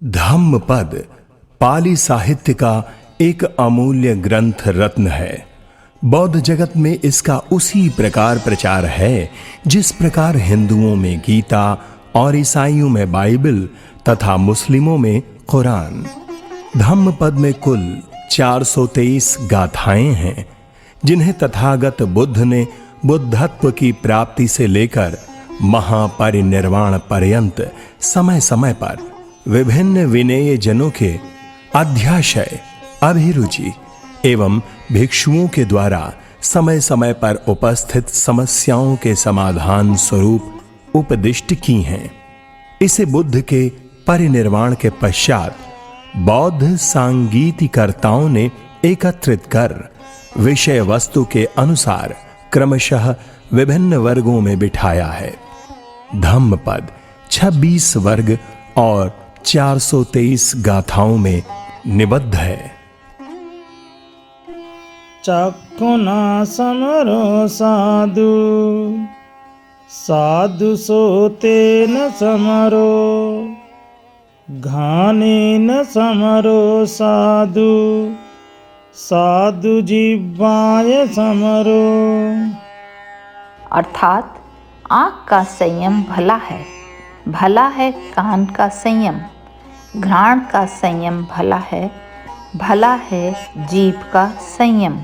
धम्मपद पाली साहित्य का एक अमूल्य ग्रंथ रत्न है। बौद्ध जगत में इसका उसी प्रकार प्रचार है जिस प्रकार हिंदुओं में गीता और ईसाइयों में बाइबल तथा मुस्लिमों में कुरान। धम्मपद में कुल 423 गाथाएं हैं जिन्हें तथागत बुद्ध ने बुद्धत्व की प्राप्ति से लेकर महापरिनिर्वाण पर्यंत समय समय पर विभिन्न विनेय जनों के अध्याशय, अभिरुचि एवं भिक्षुओं के द्वारा समय समय पर उपस्थित समस्याओं के समाधान स्वरूप उपदिष्ट की हैं। इसे बुद्ध के परिनिर्वाण के पश्चात बौद्ध सांगीतिकर्ताओं ने एकत्रित कर विषय वस्तु के अनुसार क्रमशः विभिन्न वर्गों में बिठाया है। धम्मपद 26 वर्ग और 423 गाथाओं में निबद्ध है। चक्षुना समरो साधु साधु सोतेन समरो घानेन समरो साधु साधु जिह्वाय समरो। अर्थात आँख का संयम भला है कान का संयम, घ्राण का संयम भला है जीभ का संयम।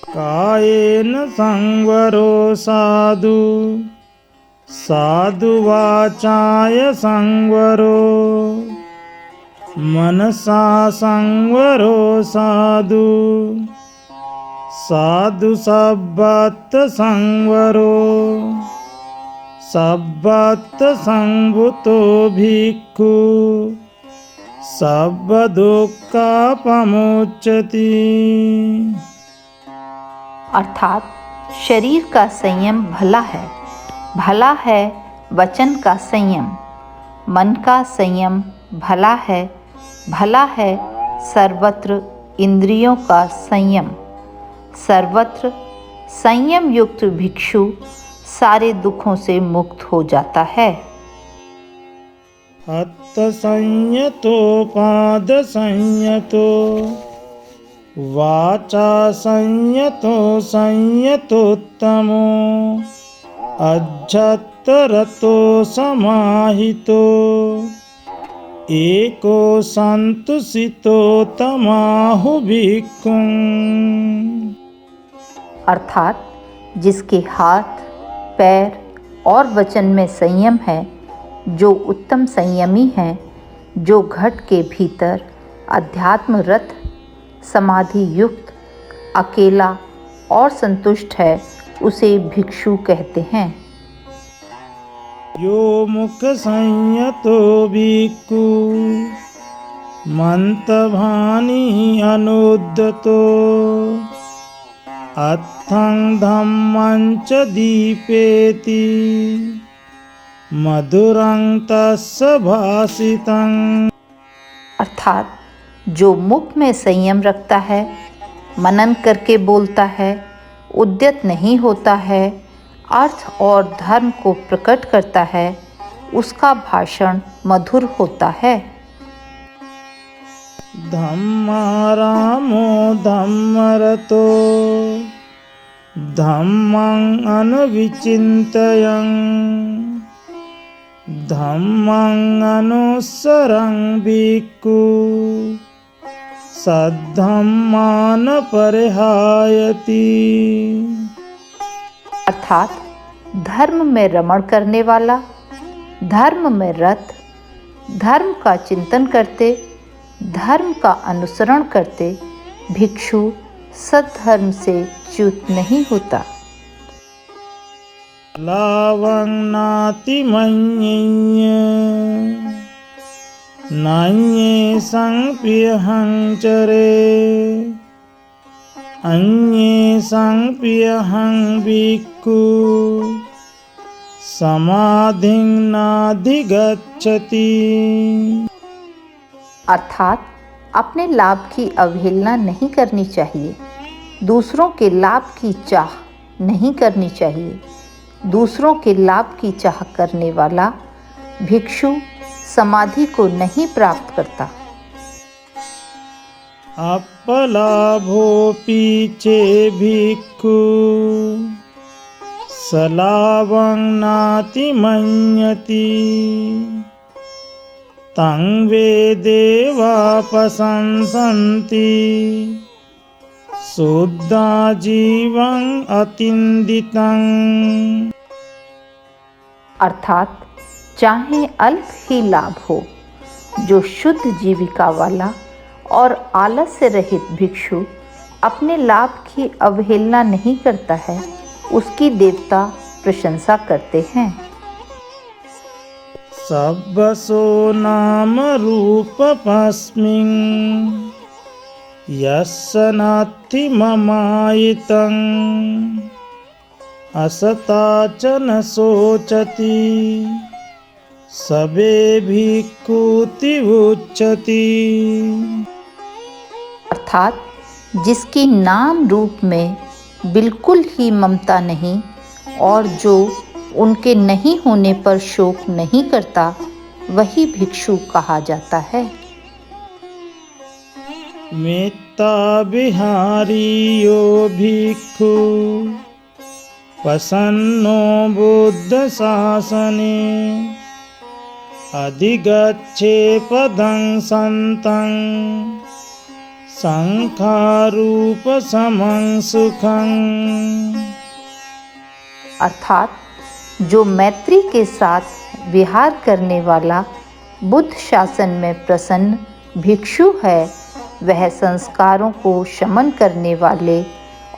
कायेन संवरो साधु साधु वाचाय संवरो मनसा संवरो साधु साधु सब्बत संवरो सब्बत संभुतो भिक्खु सब दुःखापमुच्यति। अर्थात शरीर का संयम भला है वचन का संयम, मन का संयम भला है सर्वत्र इंद्रियों का संयम। सर्वत्र संयम युक्त भिक्षु सारे दुखों से मुक्त हो जाता है। हस्त संयतो पाद संयतो वाचा संयतो संयतोत्तमो अज्जतरतो समाहितो एको संतुषितो तमाहु भिक्खुं। अर्थात जिसके हाथ, पैर और वचन में संयम है, जो उत्तम संयमी है, जो घट के भीतर अध्यात्म रत समाधि युक्त अकेला और संतुष्ट है, उसे भिक्षु कहते हैं। यो मुख संयतो भिक्खु मंतभानि अनुद्यतो अत्थं धम्मं च दीपेति मधुरं तस्य भासितं। अर्थात जो मुख में संयम रखता है, मनन करके बोलता है, उद्यत नहीं होता है, अर्थ और धर्म को प्रकट करता है, उसका भाषण मधुर होता है। धम्मारामो धम्मरतो धम्मं अनुविचिन्तयन् धम्मं अनुसरन् भिक्खु सद्धम्मान परिहायति। अर्थात धर्म में रमण करने वाला, धर्म में रत, धर्म का चिंतन करते, धर्म का अनुसरण करते भिक्षु सद्धर्म से च्युत नहीं होता। लावं नाति मन्येय नान्ये संप्रियहं चरे अन्ये संप्रियहं भिक्खु समाधिं नाधिगच्छति। अर्थात अपने लाभ की अवहेलना नहीं करनी चाहिए, दूसरों के लाभ की चाह नहीं करनी चाहिए। दूसरों के लाभ की चाह करने वाला भिक्षु समाधि को नहीं प्राप्त करता। अपलाभोऽपि चे भिक्खु सलाभं नातिमन्यति तं वेदेवापसंसन्ति शुद्धा जीवं अतिन्दितं। अर्थात चाहे अल्प ही लाभ हो, जो शुद्ध जीविका वाला और आलस्य रहित भिक्षु अपने लाभ की अवहेलना नहीं करता है, उसकी देवता प्रशंसा करते हैं। सब्बसो नाम रूपमस्मिन् यस्य नास्ति ममायितं असता च न शोचति सबे भिक्खुति उच्यते। अर्थात जिसकी नाम रूप में बिल्कुल ही ममता नहीं और जो उनके नहीं होने पर शोक नहीं करता, वही भिक्षु कहा जाता है। मेत्ता विहारी यो भिक्खु प्रसन्नो बुद्ध शासने अधिगच्छे पदं संतं संखारूप समं सुखं। अर्थात जो मैत्री के साथ विहार करने वाला बुद्ध शासन में प्रसन्न भिक्षु है, वह संस्कारों को शमन करने वाले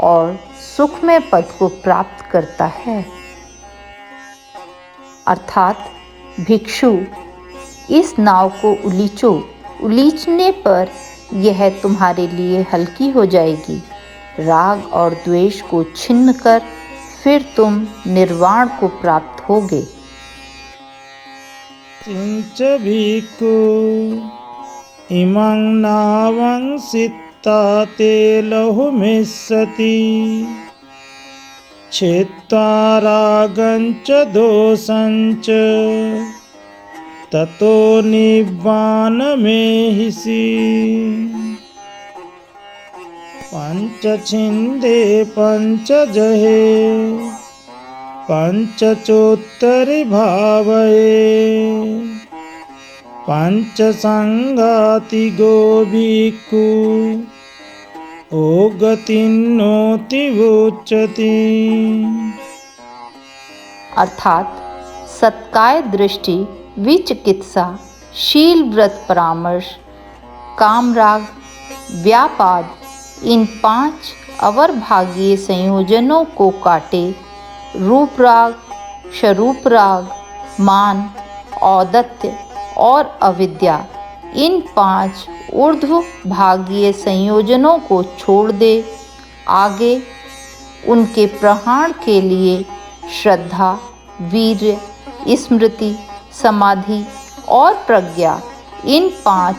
और सुखमय पद को प्राप्त करता है। अर्थात भिक्षु, इस नाव को उलीचो, उलीचने पर यह तुम्हारे लिए हल्की हो जाएगी। राग और द्वेष को छिन्न कर फिर तुम निर्वाण को प्राप्त होगे। किंच भिक्खु इमं नावं सित्ता ते लहुमिष्यति छित्त्वा रागं च दोषं च ततो निब्बानमेहिषि पंचछिंदे पंचजहे पंचचोत्तरि भावये पंचसंगाति गो भिक्खु ओ गतिन्नोति उच्यते। अर्थात सत्काय दृष्टि, विचिकित्सा, शील व्रत परामर्श, कामराग, व्यापाद, इन 5 अवर भागीय संयोजनों को काटे। रूप राग, स्वरूप राग, मान, औदत्य और अविद्या, इन 5 ऊर्ध्व भागीय संयोजनों को छोड़ दे। आगे उनके प्रहार के लिए श्रद्धा, वीर्य, स्मृति, समाधि और प्रज्ञा, इन 5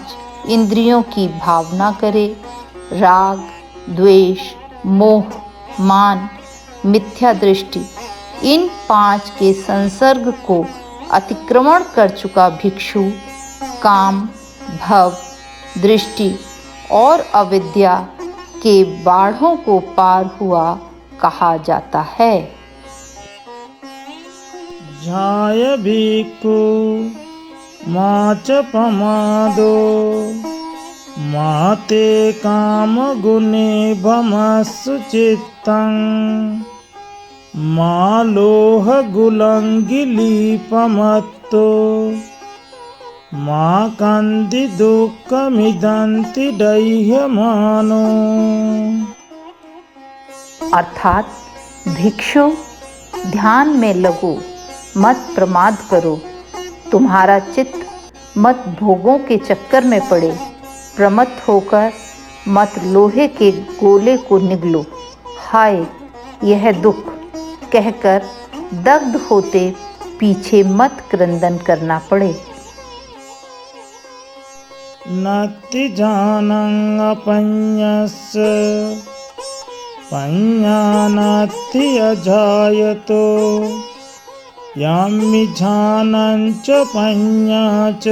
इंद्रियों की भावना करे। राग, द्वेष, मोह, मान, मिथ्या दृष्टि, इन 5 के संसर्ग को अतिक्रमण कर चुका भिक्षु काम, भव, दृष्टि और अविद्या के बाढ़ों को पार हुआ कहा जाता है। ध्याय भिक्खु मा च पमादो माते काम गुणे भमस्सु चित्तं मा लोह गुलंगिलीपमत्तो मा कंदि दुःखमिदन्ति दह्यमानो। अर्थात भिक्षु, ध्यान में लगो, मत प्रमाद करो। तुम्हारा चित्त मत भोगों के चक्कर में पड़े। प्रमत्त होकर मत लोहे के गोले को निगलो। हाय यह दुख कहकर दग्ध होते पीछे मत क्रंदन करना पड़े। नत्ति जानं अपඤ्ඤस्य पඤ्ඤानात्ति अजायतो यामिच्छानं च पञ्या च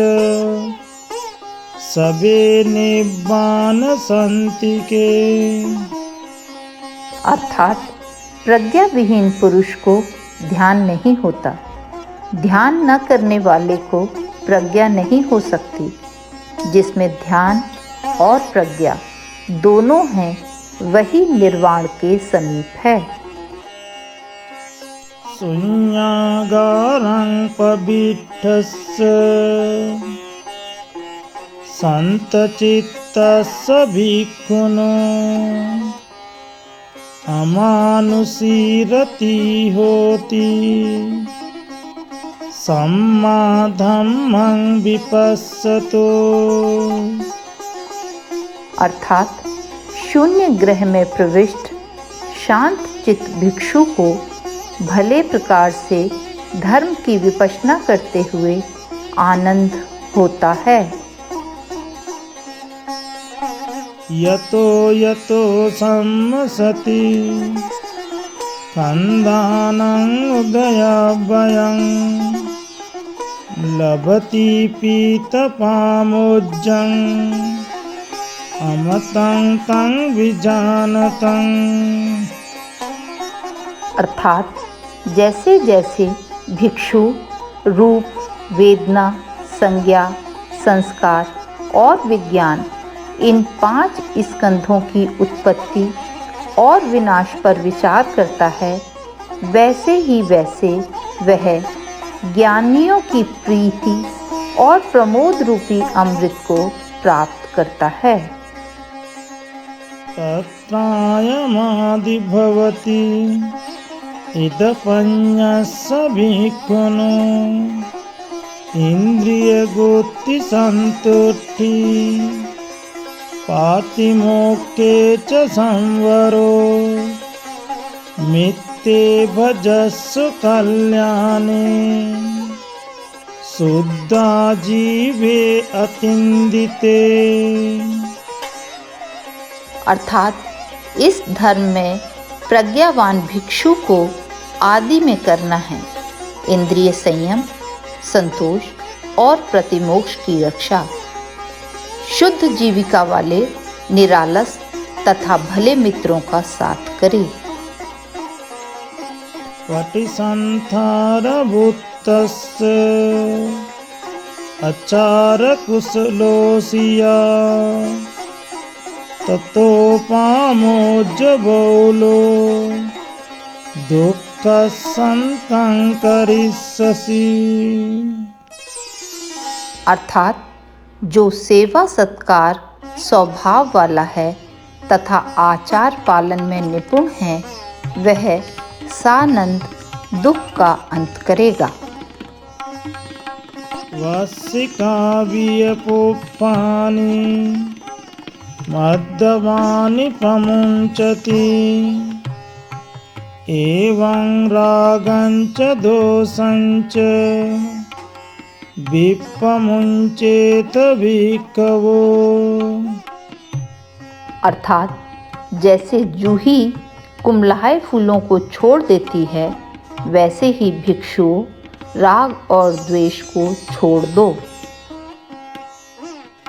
सबे निब्बान संति के। अर्थात प्रज्ञा विहीन पुरुष को ध्यान नहीं होता। ध्यान न करने वाले को प्रज्ञा नहीं हो सकती। जिसमें ध्यान और प्रज्ञा दोनों हैं वही निर्वाण के समीप है। शून्यागारं पविट्ठस्य संतचित्तस्य भिक्खुनो अमानुषी रति होति सम्मा धम्मं विपश्यतो। अर्थात शून्य ग्रह में प्रविष्ट शांत चित्त भिक्षु को भले प्रकार से धर्म की विपश्यना करते हुए आनंद होता है। यतो यतो सम्मसति खन्दानं उदयभयं लभति पीतपामोज्जं अमतं तं विजानतं। अर्थात जैसे जैसे भिक्षु रूप, वेदना, संज्ञा, संस्कार और विज्ञान इन 5 स्कंधों की उत्पत्ति और विनाश पर विचार करता है, वैसे ही वैसे वह ज्ञानियों की प्रीति और प्रमोद रूपी अमृत को प्राप्त करता है। तत्रायमादि भवति इदपඤ्ඤस्य भिक्खुनो इन्द्रियगुत्ति संतुष्टि पातिमोक्खे च संवरो मित्ते भजस्व कल्याणे शुद्धा जीवे अतिन्दिते। अर्थात इस धर्म में प्रज्ञावान भिक्षु को आदि में करना है इंद्रिय संयम, संतोष और प्रतिमोक्ष की रक्षा। शुद्ध जीविका वाले निरालस तथा भले मित्रों का साथ करे। पटिसन्थारभूतस्य आचारकुशलोऽसिया ततोपामोज्जबौलो दुःखसन्तं करिष्यसि। अर्थात जो सेवा सत्कार स्वभाव वाला है तथा आचार पालन में निपुण है, वह सानंद दुख का अंत करेगा। वसिकाव्यपुप्पानि मद्यपानि प्रमुञ्चति एवं रागञ्च दोषञ्च विप्रमुञ्चेत भिक्खवो। अर्थात जैसे जूही कुम्हलाए फूलों को छोड़ देती है, वैसे ही भिक्षुओं राग और द्वेष को छोड़ दो।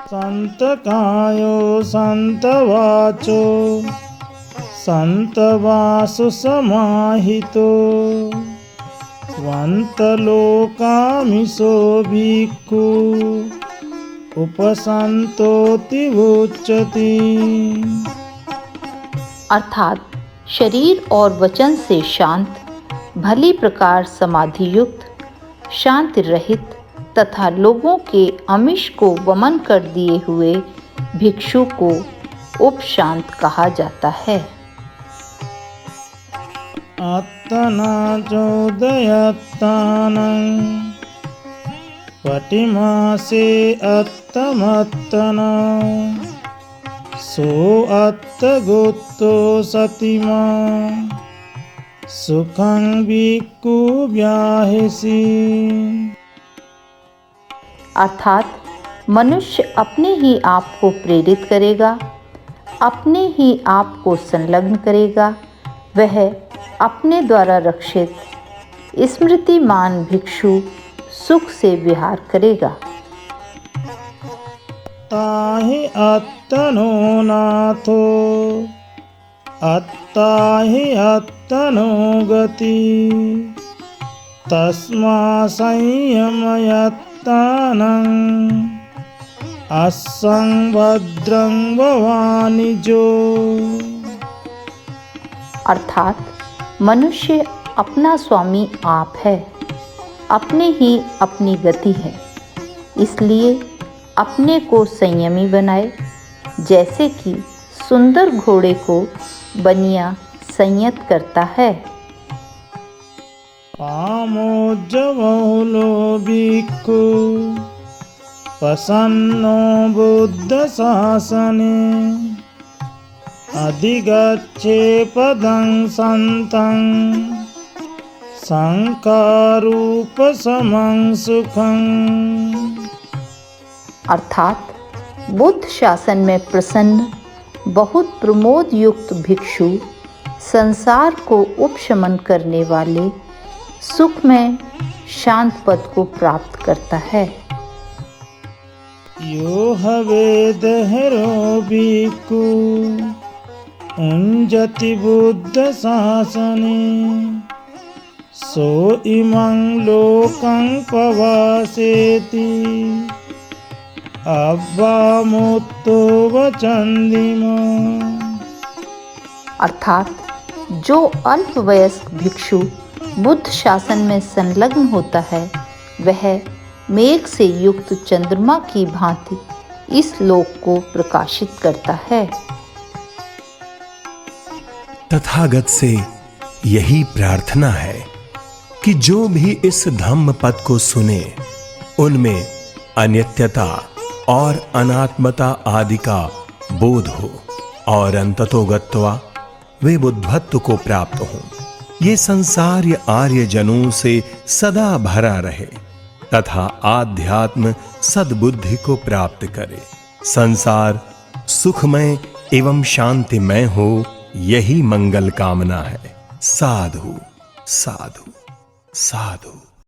संतकायो संतवाचो संतवासु समाहितो वन्तलोकामिशो भिक्खु उपसंतोति उच्यते। अर्थात शरीर और वचन से शांत, भली प्रकार समाधि युक्त, शांति रहित तथा लोगों के अमिष को वमन कर दिए हुए भिक्षु को उपशांत कहा जाता है। आत्तना चोदयत्तानं पटिमासे अत्तमत्तना सो अत्तगुत्तो सतिमा सुखं भिक्खु व्याहिसी। अर्थात मनुष्य अपने ही आप को प्रेरित करेगा, अपने ही आप को संलग्न करेगा, वह अपने द्वारा रक्षित स्मृतिमान भिक्षु सुख से विहार करेगा। ताहि अत्तनो नाथो अत्ताहि अत्तनो गति तस्मा संयमयत्तानं असंभद्रं भवानि जो। अर्थात मनुष्य अपना स्वामी आप है, अपने ही अपनी गति है, इसलिए अपने को संयमी बनाए, जैसे कि सुंदर घोड़े को बनिया संयत करता है। पामोज्जवहुलो भिक्खु प्रसन्नो बुद्ध शासने अधिगच्छे पदं सन्तं संकारूपसमं सुखं। अर्थात बुद्ध शासन में प्रसन्न बहुत प्रमोद युक्त भिक्षु संसार को उपशमन करने वाले सुख में शांत पद को प्राप्त करता है। यो हवेदहरो भिक्खु उञ्जति बुद्ध शासने सो इमं लोकं पवासेति अव्वामुत्तो वचन्दिमा। अर्थात जो अल्पवयस्क भिक्षु बुद्ध शासन में संलग्न होता है वह मेघ से युक्त चंद्रमा की भांति इस लोक को प्रकाशित करता है। तथागत से यही प्रार्थना है कि जो भी इस धम्म पद को सुने उनमें अनित्यता और अनात्मता आदि का बोध हो और अंततोगत्वा वे बुद्धत्व को प्राप्त हों। ये संसार ये आर्य जनों से सदा भरा रहे तथा आध्यात्म सद्बुद्धि को प्राप्त करे। संसार सुखमय एवं शांतिमय हो, यही मंगल कामना है। साधु साधु साधु।